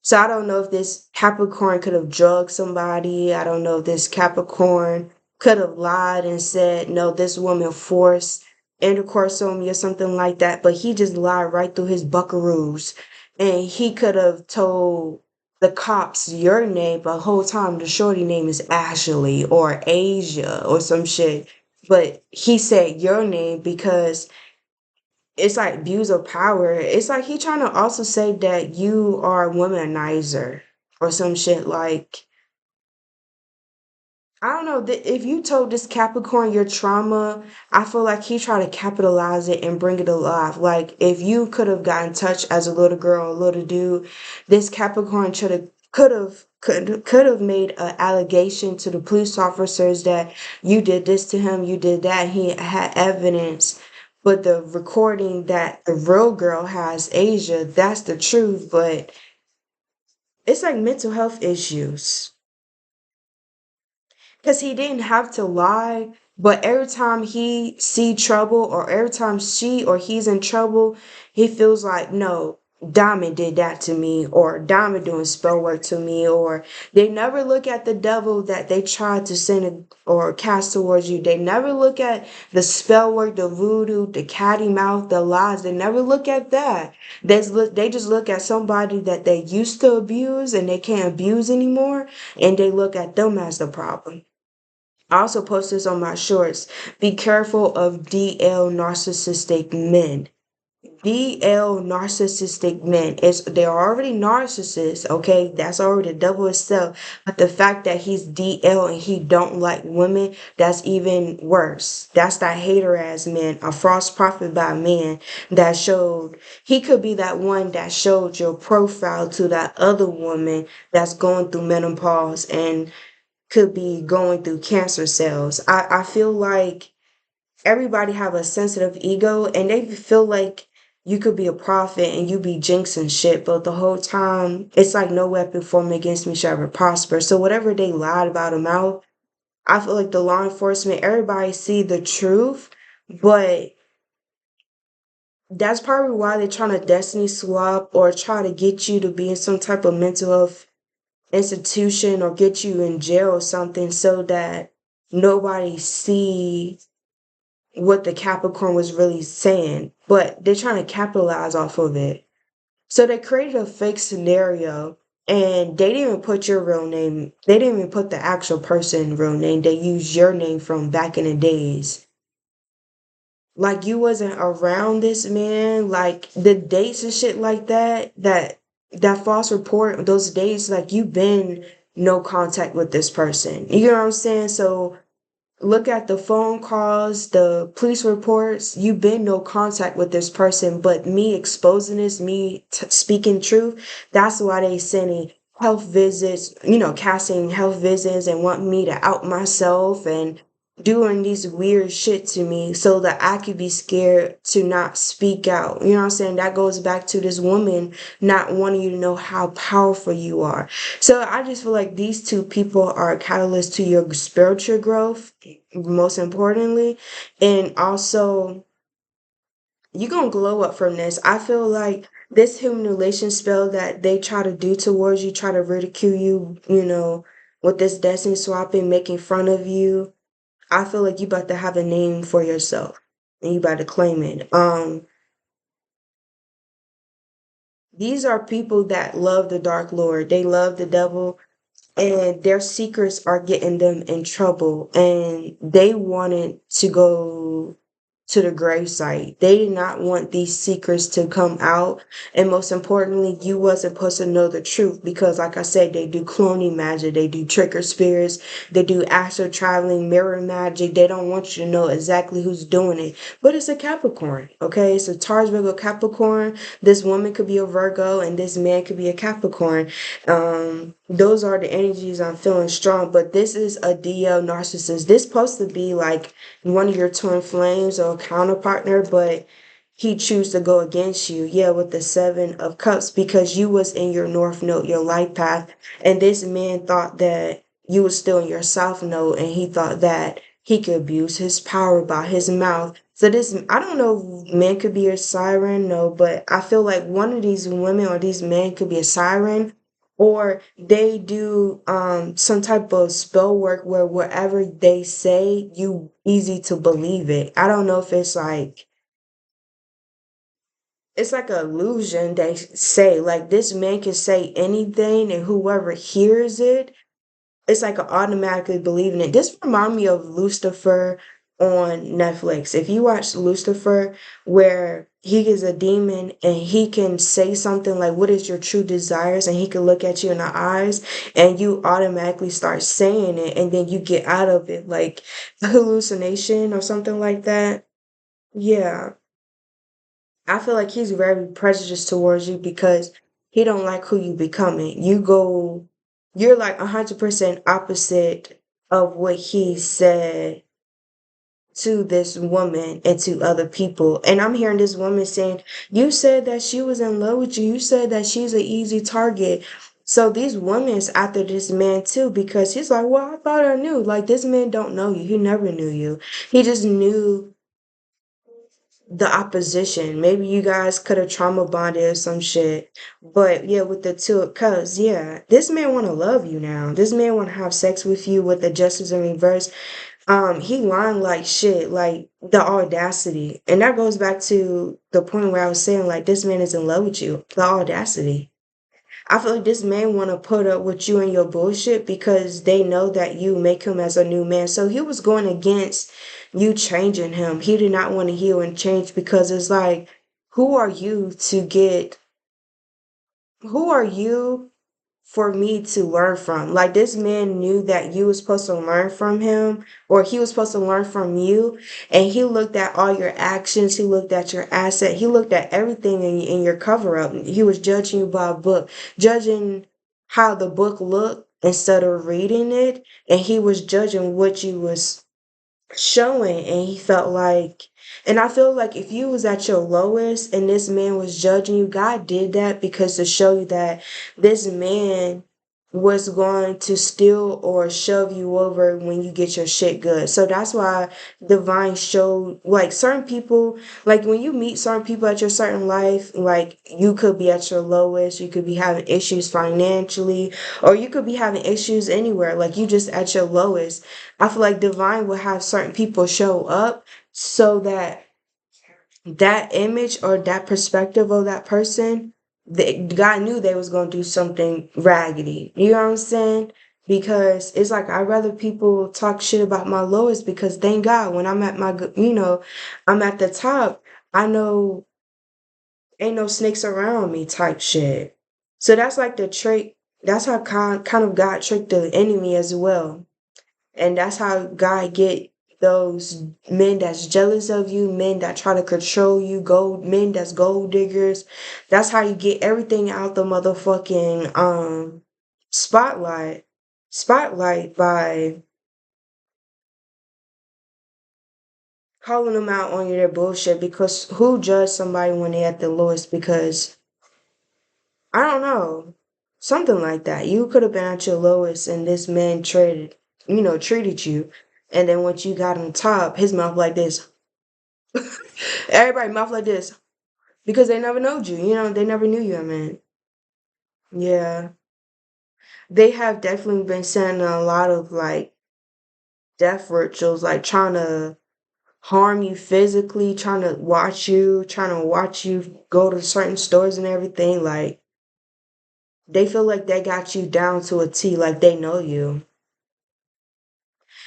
So I don't know if this Capricorn could have drugged somebody. I don't know if this Capricorn could have lied and said, no, this woman forced intercourse on me or something like that. But he just lied right through his buckaroos. And he could have told the cops your name, but the whole time the shorty name is Ashley or Asia or some shit. But he said your name because it's like views of power. It's like he trying to also say that you are a womanizer or some shit like I don't know. If you told this Capricorn your trauma, I feel like he tried to capitalize it and bring it alive. Like if you could have got in touch as a little girl, a little dude, this Capricorn should have could have made an allegation to the police officers that you did this to him, you did that. He had evidence, but the recording that the real girl has, Asia, that's the truth. But it's like mental health issues. Because he didn't have to lie, but every time he see trouble or every time she or he's in trouble, he feels like, no, Diamond did that to me or Diamond doing spell work to me or they never look at the devil that they tried to send or cast towards you. They never look at the spell work, the voodoo, the catty mouth, the lies. They never look at that. They just look at somebody that they used to abuse and they can't abuse anymore and they look at them as the problem. I also post this on my shorts. Be careful of DL narcissistic men. DL narcissistic men. They're already narcissists, okay? That's already the devil itself. But the fact that he's DL and he don't like women, that's even worse. That's that hater ass man, a false prophet by man that showed he could be that one that showed your profile to that other woman that's going through menopause and could be going through cancer cells. I feel like everybody have a sensitive ego and they feel like you could be a prophet and you be jinxing shit, but the whole time it's like no weapon formed against me shall ever prosper. So whatever they lied about him out, I feel like the law enforcement, everybody see the truth, but that's probably why they're trying to destiny swap or try to get you to be in some type of mental health institution or get you in jail or something so that nobody see what the Capricorn was really saying. But they're trying to capitalize off of it. So they created a fake scenario and they didn't even put your real name. They didn't even put the actual person real name. They used your name from back in the days. Like you wasn't around this man, like the dates and shit like that, that false report, those dates, like you've been no contact with this person. You know what I'm saying? So look at the phone calls, the police reports. You've been no contact with this person, but me exposing this, me speaking truth, that's why they sending health visits, casting health visits and want me to out myself and doing these weird shit to me so that I could be scared to not speak out. You know what I'm saying? That goes back to this woman not wanting you to know how powerful you are. So I just feel like these two people are a catalyst to your spiritual growth, most importantly. And also, you're going to glow up from this. I feel like this humiliation spell that they try to do towards you, try to ridicule you, with this destiny swapping, making fun of you. I feel like you about to have a name for yourself and you about to claim it. These are people that love the Dark Lord. They love the devil and their secrets are getting them in trouble and they wanted to go to the gravesite. They did not want these secrets to come out. And most importantly, you wasn't supposed to know the truth because like I said, they do cloning magic, they do trick or spirits, they do astral traveling, mirror magic. They don't want you to know exactly who's doing it. But it's a Capricorn, okay? It's a Taurus Virgo Capricorn. This woman could be a Virgo and this man could be a Capricorn. Those are the energies I'm feeling strong, but this is a DL narcissist. This supposed to be like one of your twin flames or a counterpartner, but he choose to go against you. Yeah, with the 7 of Cups because you was in your North Node, your life path, and this man thought that you was still in your South Node, and he thought that he could abuse his power by his mouth. So this, I don't know if man could be a siren, no, but I feel like one of these women or these men could be a siren or they do some type of spell work where whatever they say you easy to believe it. I don't know if it's like an illusion they say like this man can say anything and whoever hears it it's like I automatically believing it. This remind me of Lucifer on Netflix. If you watch Lucifer, where he is a demon and he can say something like, "What is your true desires?" and he can look at you in the eyes, and you automatically start saying it, and then you get out of it like hallucination or something like that. Yeah, I feel like he's very prejudiced towards you because he don't like who you becoming. You're like 100% opposite of what he said to this woman and to other people. And I'm hearing this woman saying, you said that she was in love with you. You said that she's an easy target. So these women's after this man too, because he's like, well, I thought I knew. Like this man don't know you. He never knew you. He just knew the opposition. Maybe you guys could have trauma bonded or some shit. But yeah, with the 2 of Cups, yeah, this man want to love you now. This man want to have sex with you with the justice in reverse. He lying like shit, like the audacity. And that goes back to the point where I was saying, like, this man is in love with you. The audacity. I feel like this man want to put up with you and your bullshit because they know that you make him as a new man. So he was going against you changing him. He did not want to heal and change because it's like, who are you to get, who are you for me to learn from? Like this man knew that you was supposed to learn from him or he was supposed to learn from you. And he looked at all your actions. He looked at your asset. He looked at everything in your cover up. He was judging you by a book, judging how the book looked instead of reading it. And he was judging what you was showing and he felt like and I feel like if you was at your lowest and this man was judging you, God did that because to show you that this man was going to steal or shove you over when you get your shit good. So that's why divine showed like certain people, like when you meet certain people at your certain life, like you could be at your lowest, you could be having issues financially, or you could be having issues anywhere, like you just at your lowest. I feel like divine will have certain people show up so that that image or that perspective of that person God knew they was gonna do something raggedy. You know what I'm saying? Because it's like I'd rather people talk shit about my lowest because thank God when I'm at I'm at the top. I know ain't no snakes around me type shit. So that's like the trick. That's how kind of God tricked the enemy as well. And that's how God get those men that's jealous of you, men that try to control you, men that's gold diggers. That's how you get everything out the motherfucking spotlight. Spotlight by calling them out on their bullshit because who judge somebody when they at the lowest because I don't know. Something like that. You could have been at your lowest and this man treated you. And then once you got on top, his mouth like this. Everybody mouth like this. Because they never knowed you. They never knew you, man. Yeah. They have definitely been sending a lot of like death rituals, like trying to harm you physically, trying to watch you go to certain stores and everything. Like they feel like they got you down to a T, like they know you.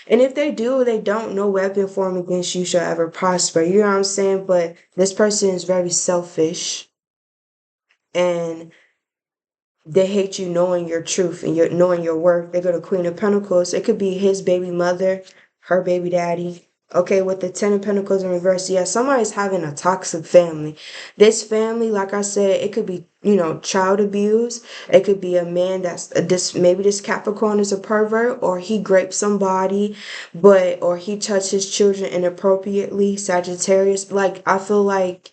And if they do, they don't, no weapon formed against you shall ever prosper. You know what I'm saying? But this person is very selfish and they hate you knowing your truth and knowing your worth. They go to Queen of Pentacles. It could be his baby mother, her baby daddy. Okay, with the Ten of Pentacles in reverse, yeah, somebody's having a toxic family. This family, like I said, it could be, child abuse. It could be a man maybe this Capricorn is a pervert, or he raped somebody, or he touched his children inappropriately, Sagittarius. Like, I feel like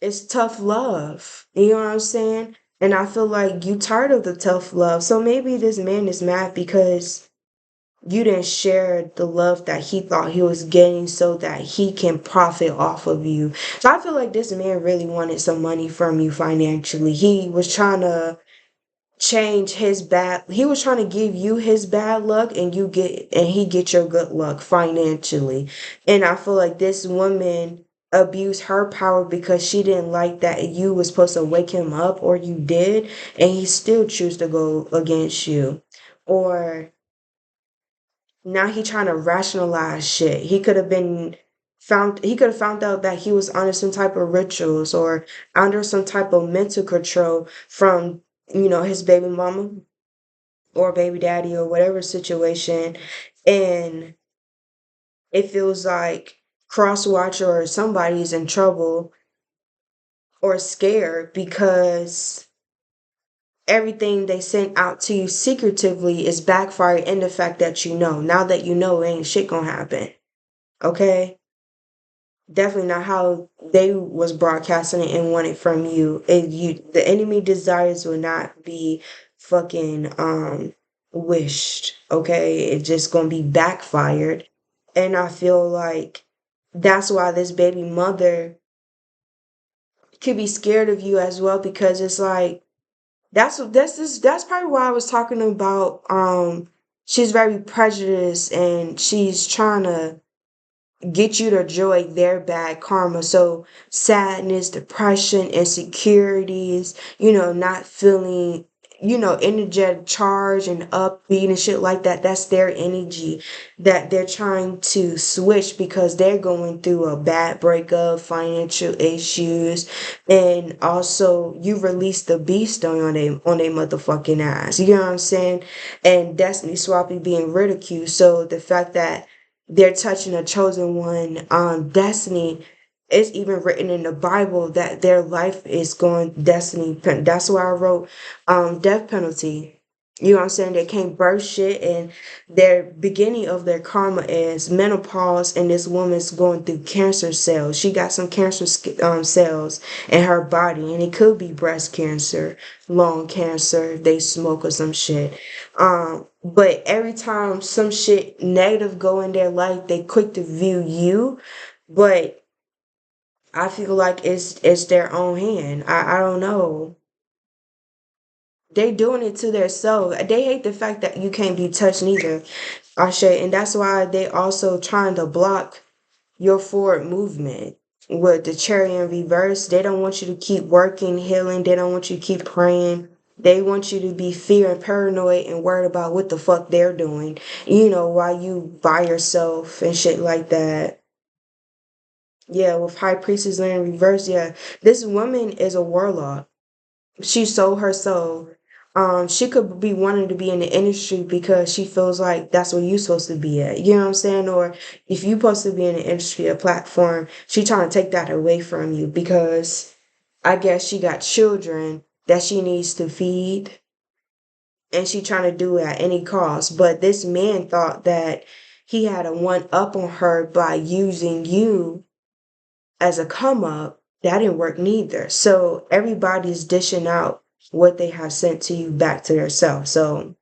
it's tough love. You know what I'm saying? And I feel like you tired of the tough love. So maybe this man is mad because you didn't share the love that he thought he was getting so that he can profit off of you. So I feel like this man really wanted some money from you financially. He was trying to he was trying to give you his bad luck and he get your good luck financially. And I feel like this woman abused her power because she didn't like that you was supposed to wake him up, or you did, and he still choose to go against you. Or now he trying to rationalize shit. He could have found out that he was under some type of rituals or under some type of mental control from his baby mama or baby daddy or whatever situation, and it feels like Crosswatch or somebody's in trouble or scared because everything they sent out to you secretively is backfired in the fact that now that ain't shit gonna happen. Okay, definitely not how they was broadcasting it and wanted from you. And the enemy desires will not be fucking wished. Okay, it's just gonna be backfired. And I feel like that's why this baby mother could be scared of you as well, because it's like that's probably why I was talking about she's very prejudiced and she's trying to get you to enjoy their bad karma. So sadness, depression, insecurities, not feeling, energetic charge and upbeat and shit like that. That's their energy that they're trying to switch because they're going through a bad breakup, financial issues, and also you release the beast on they motherfucking ass. You know what I'm saying? And destiny swapping being ridiculed. So the fact that they're touching a chosen one destiny. It's even written in the Bible that their life is going destiny. That's why I wrote death penalty. You know what I'm saying? They can't birth shit, and their beginning of their karma is menopause, and this woman's going through cancer cells. She got some cancer cells in her body, and it could be breast cancer, lung cancer, if they smoke or some shit. But every time some shit negative go in their life, they quick to view you. But I feel like it's their own hand. I don't know. They doing it to their soul. They hate the fact that you can't be touched neither, Ashe, and that's why they also trying to block your forward movement. with the cherry in reverse. They don't want you to keep working, healing. They don't want you to keep praying. They want you to be fear and paranoid and worried about what the fuck they're doing, while you by yourself and shit like that. Yeah, with High Priestess in reverse, yeah. This woman is a warlock. She sold her soul. She could be wanting to be in the industry because she feels like that's where you're supposed to be at. You know what I'm saying? Or if you're supposed to be in the industry, a platform, she trying to take that away from you because I guess she got children that she needs to feed and she trying to do it at any cost. But this man thought that he had a one up on her by using you as a come up. That didn't work neither. So everybody's dishing out what they have sent to you back to themselves. So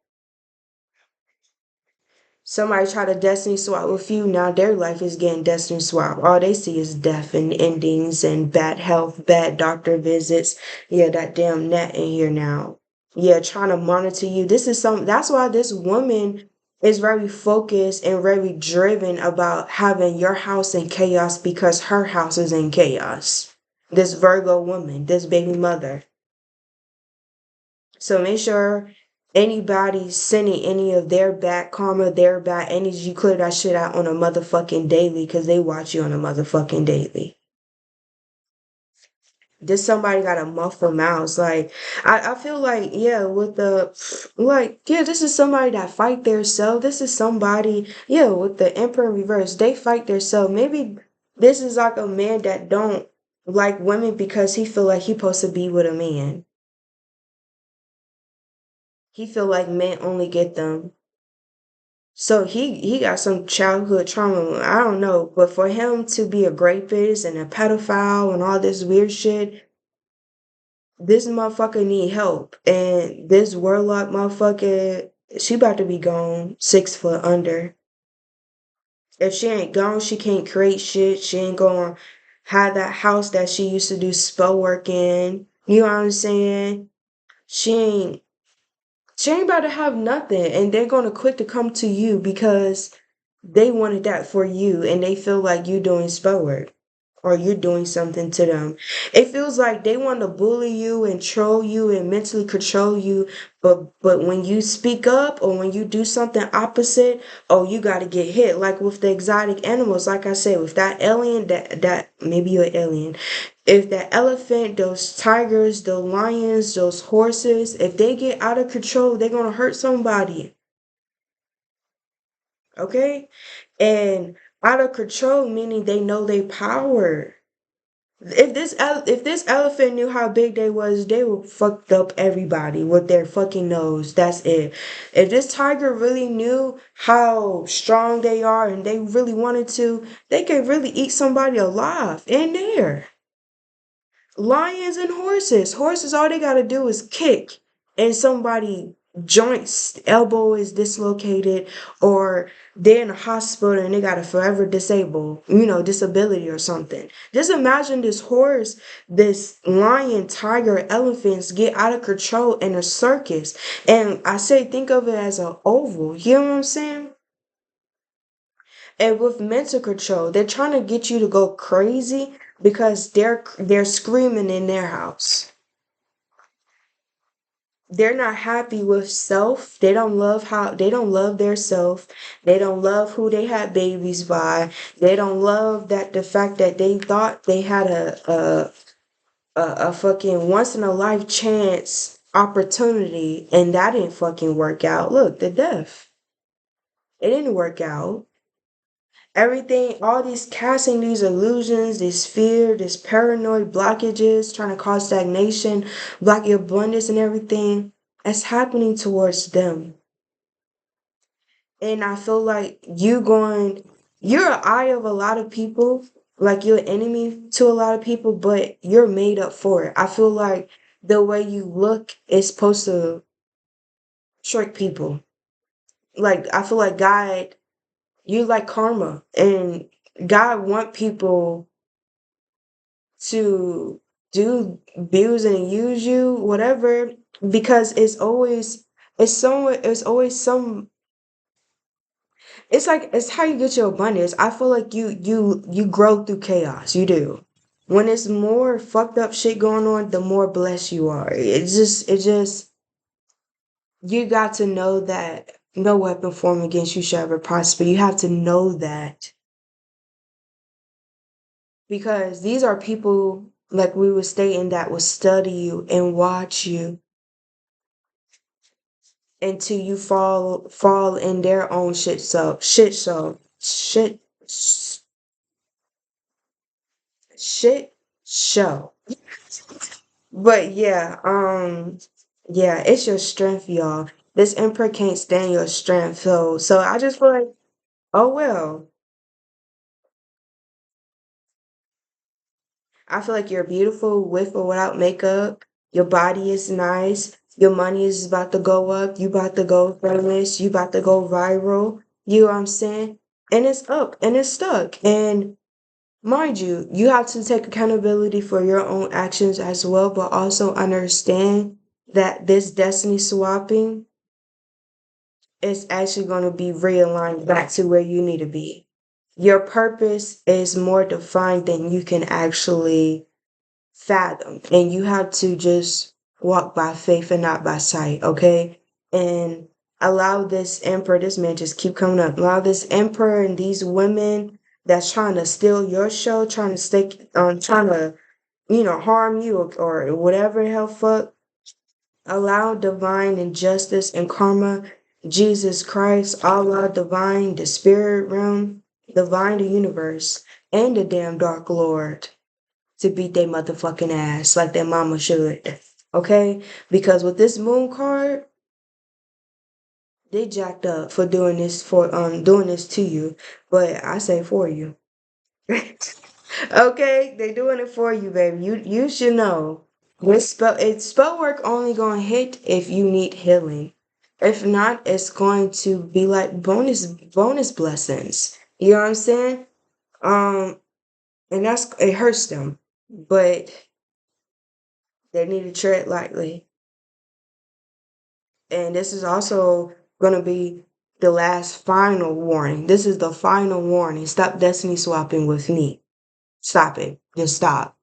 somebody try to destiny swap with you, now their life is getting destiny swap. All they see is death and endings and bad health, bad doctor visits. Yeah, that damn net in here now. Yeah, trying to monitor you. That's why this woman is very focused and very driven about having your house in chaos because her house is in chaos. This Virgo woman, this baby mother. So make sure anybody sending any of their bad karma, their bad energy, you clear that shit out on a motherfucking daily because they watch you on a motherfucking daily. This somebody got a muffled mouse. Like, I feel like, yeah, yeah, this is somebody that fight their self. This is somebody, yeah, with the Emperor in reverse, they fight their self. Maybe this is like a man that don't like women because he feel like he supposed to be with a man. He feel like men only get them. So he got some childhood trauma. I don't know, but for him to be a rapist and a pedophile and all this weird shit, this motherfucker need help. And this warlock motherfucker, she about to be gone 6 foot under. If she ain't gone, she can't create shit. She ain't gonna have that house that she used to do spell work in. You know what I'm saying? She ain't she ain't about to have nothing, and they're gonna quit to come to you because they wanted that for you and they feel like you doing spell work or you're doing something to them. It feels like they want to bully you and troll you and mentally control you, but when you speak up or when you do something opposite, oh, you got to get hit. Like with the exotic animals, like I said, with that alien, that maybe you're an alien. If that elephant, those tigers, those lions, those horses, if they get out of control, they're gonna hurt somebody. Okay? And out of control meaning they know they power. If this elephant knew how big they was, they would fucked up everybody with their fucking nose. That's it. If this tiger really knew how strong they are and they really wanted to, they could really eat somebody alive in there. Lions and horses. Horses, all they gotta do is kick, and somebody joints, elbow is dislocated, or they're in a hospital and they got a forever disability or something. Just imagine this horse, this lion, tiger, elephants get out of control in a circus. And I say, think of it as an oval. You know what I'm saying? And with mental control, they're trying to get you to go crazy because they're screaming in their house. They're not happy with self. They don't love their self. They don't love who they had babies by. They don't love that the fact that they thought they had a fucking once in a life chance opportunity and that didn't fucking work out. Look, the death. It didn't work out. Everything, all these casting these illusions, this fear, this paranoid blockages, trying to cause stagnation, block your abundance and everything, it's happening towards them. And I feel like you're an eye of a lot of people, like you're an enemy to a lot of people, but you're made up for it. I feel like the way you look is supposed to trick people. Like, I feel like God, you like karma, and God want people to do abuse and use you, whatever, because it's always some it's like it's how you get your abundance. I feel like you grow through chaos. You do. When it's more fucked up shit going on, the more blessed you are. It just you got to know that no weapon formed against you shall ever prosper. You have to know that because these are people like we were stating that will study you and watch you until you fall in their own shit show. But yeah, yeah, it's your strength, y'all. This emperor can't stand your strength, so I just feel like, oh well. I feel like you're beautiful with or without makeup. Your body is nice. Your money is about to go up. You about to go famous. You about to go viral. You know what I'm saying? And it's up and it's stuck. And mind you, you have to take accountability for your own actions as well, but also understand that this destiny swapping is actually going to be realigned back to where you need to be. Your purpose is more defined than you can actually fathom, and you have to just walk by faith and not by sight, okay? And allow this emperor, this man just keep coming up, allow this emperor and these women that's trying to steal your show, trying to trying to, harm you or whatever the hell fuck, allow divine injustice and karma, Jesus Christ, Allah, divine, the spirit realm, divine, the universe, and the damn dark lord to beat their motherfucking ass like their mama should. Okay? Because with this moon card, they jacked up for doing this to you. But I say for you. Okay? They doing it for you, baby. You should know. Spell work only gonna hit if you need healing. If not, it's going to be like bonus blessings. You know what I'm saying? Um, and it hurts them. But they need to tread lightly. And this is also going to be the last final warning. This is the final warning. Stop destiny swapping with me. Stop it. Just stop.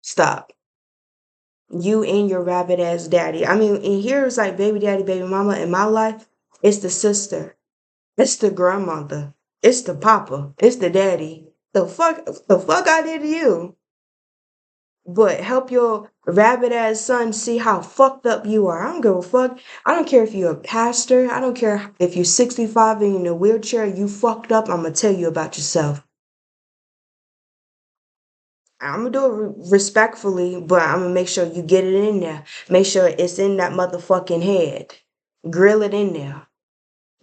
Stop. You and your rabbit ass daddy. I mean, and here's like baby daddy, baby mama. In my life, it's the sister. It's the grandmother. It's the papa. It's the daddy. The fuck I did to you. But help your rabbit ass son see how fucked up you are. I don't give a fuck. I don't care if you're a pastor. I don't care if you're 65 and in a wheelchair. You fucked up. I'm gonna tell you about yourself. I'm gonna do it respectfully, but I'm gonna make sure you get it in there. Make sure it's in that motherfucking head. Grill it in there.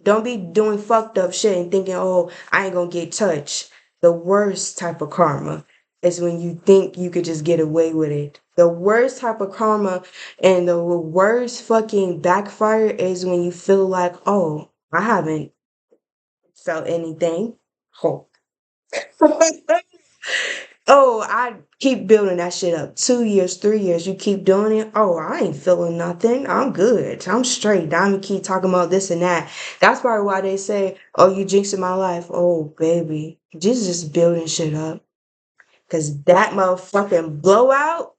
Don't be doing fucked up shit and thinking, oh, I ain't gonna get touched. The worst type of karma is when you think you could just get away with it. The worst type of karma and the worst fucking backfire is when you feel like, oh, I haven't felt anything. Oh. Oh, I keep building that shit up. 2 years, 3 years, you keep doing it. Oh, I ain't feeling nothing. I'm good. I'm straight. Diamond keep talking about this and that. That's probably why they say, oh, you jinxing my life. Oh, baby. Jesus is building shit up. Cause that motherfucking blowout,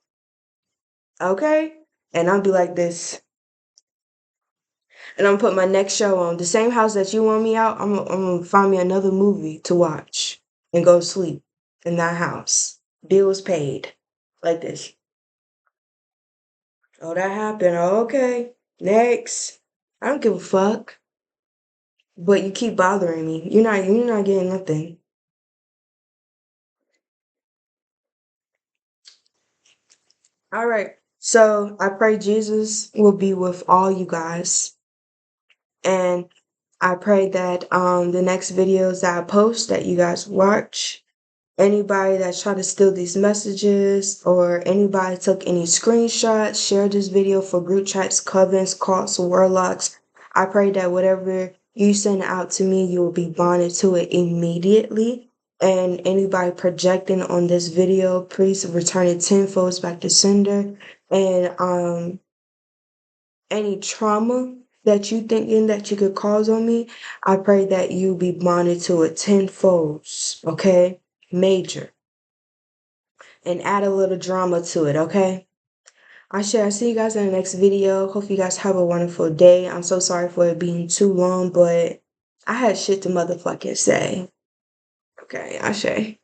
okay? And I'll be like this. And I'm gonna put my next show on. The same house that you want me out, I'm gonna find me another movie to watch and go sleep in that house. Bills paid. Like this. Oh, that happened. Oh, okay. Next. I don't give a fuck. But you keep bothering me. You're not getting nothing. All right. So I pray Jesus will be with all you guys. And I pray that the next videos that I post that you guys watch, anybody that's trying to steal these messages or anybody took any screenshots, share this video for group chats, covens, cults, warlocks. I pray that whatever you send out to me, you will be bonded to it immediately. And anybody projecting on this video, please return it tenfold back to sender. And any trauma that you thinking that you could cause on me, I pray that you be bonded to it tenfold. Okay? Major. and add a little drama to it, okay? I'll see you guys in the next video. Hope you guys have a wonderful day. I'm so sorry for it being too long, but I had shit to motherfucking say. Okay, Ashe.